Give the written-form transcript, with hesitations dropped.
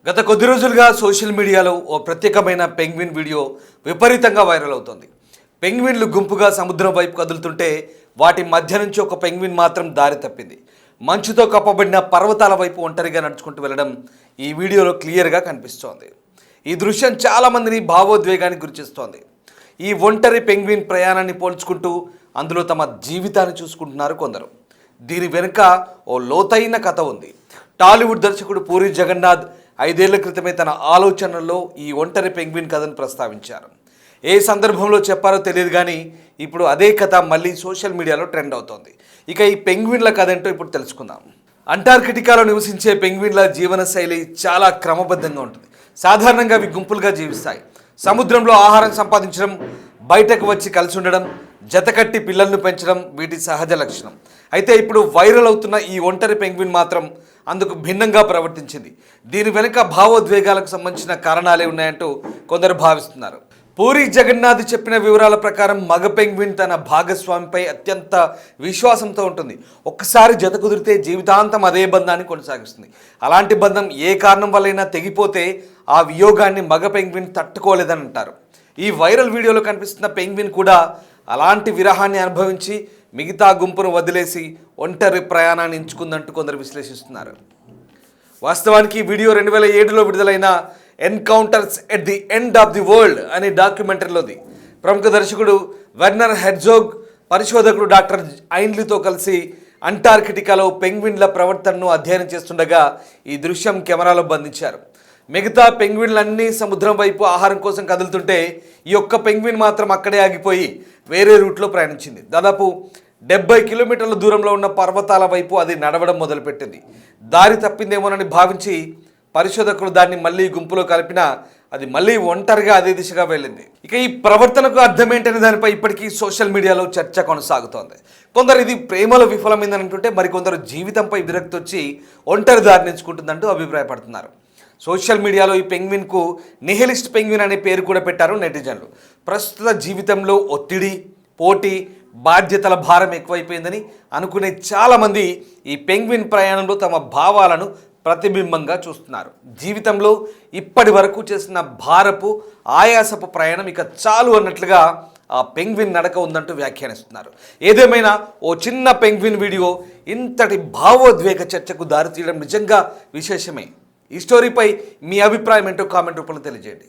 గత కొద్ది రోజులుగా సోషల్ మీడియాలో ఓ ప్రత్యేకమైన పెంగ్విన్ వీడియో విపరీతంగా వైరల్ అవుతోంది. పెంగ్విన్లు గుంపుగా సముద్రం వైపు కదులుతుంటే వాటి మధ్య నుంచి ఒక పెంగ్విన్ మాత్రం దారి తప్పింది. మంచుతో కప్పబడిన పర్వతాల వైపు ఒంటరిగా నడుచుకుంటూ వెళ్ళడం ఈ వీడియోలో క్లియర్గా కనిపిస్తోంది. ఈ దృశ్యం చాలామందిని భావోద్వేగానికి గురిచేస్తోంది. ఈ ఒంటరి పెంగ్విన్ ప్రయాణాన్ని పోల్చుకుంటూ అందులో తమ జీవితాన్ని చూసుకుంటున్నారు కొందరు. దీని వెనుక ఓ లోతైన కథ ఉంది. టాలీవుడ్ దర్శకుడు పూరి జగన్నాథ్ 5 ఏళ్ల క్రితమే తన ఆలోచనల్లో ఈ ఒంటరి పెంగ్విన్ కథను ప్రస్తావించారు. ఏ సందర్భంలో చెప్పారో తెలియదు కానీ ఇప్పుడు అదే కథ మళ్ళీ సోషల్ మీడియాలో ట్రెండ్ అవుతోంది. ఇక ఈ పెంగ్విన్ల కథ ఏంటో ఇప్పుడు తెలుసుకుందాం. అంటార్కిటికాలో నివసించే పెంగ్విన్ల జీవన శైలి చాలా క్రమబద్ధంగా ఉంటుంది. సాధారణంగా అవి గుంపులుగా జీవిస్తాయి. సముద్రంలో ఆహారం సంపాదించడం, బయటకు వచ్చి కలిసి ఉండడం, జతకట్టి పిల్లలను పెంచడం వీటి సహజ లక్షణం. అయితే ఇప్పుడు వైరల్ అవుతున్న ఈ ఒంటరి పెంగ్విన్ మాత్రం అందుకు భిన్నంగా ప్రవర్తించింది. దీని వెనుక భావోద్వేగాలకు సంబంధించిన కారణాలే ఉన్నాయంటూ కొందరు భావిస్తున్నారు. పూరి జగన్నాథ్ చెప్పిన వివరాల ప్రకారం మగ పెంగ్విన్ తన భాగస్వామిపై అత్యంత విశ్వాసంతో ఉంటుంది. ఒక్కసారి జత కుదిరితే జీవితాంతం అదే బంధాన్ని కొనసాగిస్తుంది. అలాంటి బంధం ఏ కారణం వల్లైనా తెగిపోతే ఆ వియోగాన్ని మగ పెంగ్విన్ తట్టుకోలేదని అంటారు. ఈ వైరల్ వీడియోలో కనిపిస్తున్న పెంగ్విన్ కూడా అలాంటి విరహాన్ని అనుభవించి మిగతా గుంపును వదిలేసి ఒంటరి ప్రయాణాన్ని ఎంచుకుందంటూ కొందరు విశ్లేషిస్తున్నారు. వాస్తవానికి ఈ వీడియో 2007లో విడుదలైన encounters at the end of the world అనే డాక్యుమెంటరీలోది. ప్రముఖ దర్శకుడు వెర్నర్ హెర్జోగ్, పరిశోధకుడు డాక్టర్ ఐన్లీతో కలిసి అంటార్కిటికాలో పెంగ్విన్ల ప్రవర్తనను అధ్యయనం చేస్తుండగా ఈ దృశ్యం కెమెరాలో బంధించారు. మిగతా పెంగ్విన్లన్నీ సముద్రం వైపు ఆహారం కోసం కదులుతుంటే ఈ ఒక్క పెంగ్విన్ మాత్రం అక్కడే ఆగిపోయి వేరే రూట్లో ప్రయాణించింది. దాదాపు 70 కిలోమీటర్ల దూరంలో ఉన్న పర్వతాల వైపు అది నడవడం మొదలుపెట్టింది. దారి తప్పిందేమోనని భావించి పరిశోధకులు దాన్ని మళ్ళీ గుంపులో కలిపినా అది మళ్ళీ ఒంటరిగా అదే దిశగా వెళ్ళింది. ఇక ఈ ప్రవర్తనకు అర్థమేంటనే దానిపై ఇప్పటికీ సోషల్ మీడియాలో చర్చ కొనసాగుతోంది. కొందరు ఇది ప్రేమలో విఫలమైందని అంటుంటే మరికొందరు జీవితంపై విరక్తి వచ్చి ఒంటరి దారిని ఎంచుకుంటుందంటూ అభిప్రాయపడుతున్నారు. సోషల్ మీడియాలో ఈ పెంగ్విన్కు నిహిలిస్ట్ పెంగ్విన్ అనే పేరు కూడా పెట్టారు నెటిజన్లు. ప్రస్తుత జీవితంలో ఒత్తిడి, పోటీ, బాధ్యతల భారం ఎక్కువైపోయిందని అనుకునే చాలామంది ఈ పెంగ్విన్ ప్రయాణంలో తమ భావాలను ప్రతిబింబంగా చూస్తున్నారు. జీవితంలో ఇప్పటి వరకు చేసిన భారపు, ఆయాసపు ప్రయాణం ఇక చాలు అన్నట్లుగా ఆ పెంగ్విన్ నడక ఉందంటూ వ్యాఖ్యానిస్తున్నారు. ఏదేమైనా ఓ చిన్న పెంగ్విన్ వీడియో ఇంతటి భావోద్వేగ చర్చకు దారితీయడం నిజంగా విశేషమే. ఈ స్టోరీపై మీ అభిప్రాయం ఏంటో కామెంట్ రూపంలో తెలియజేయండి.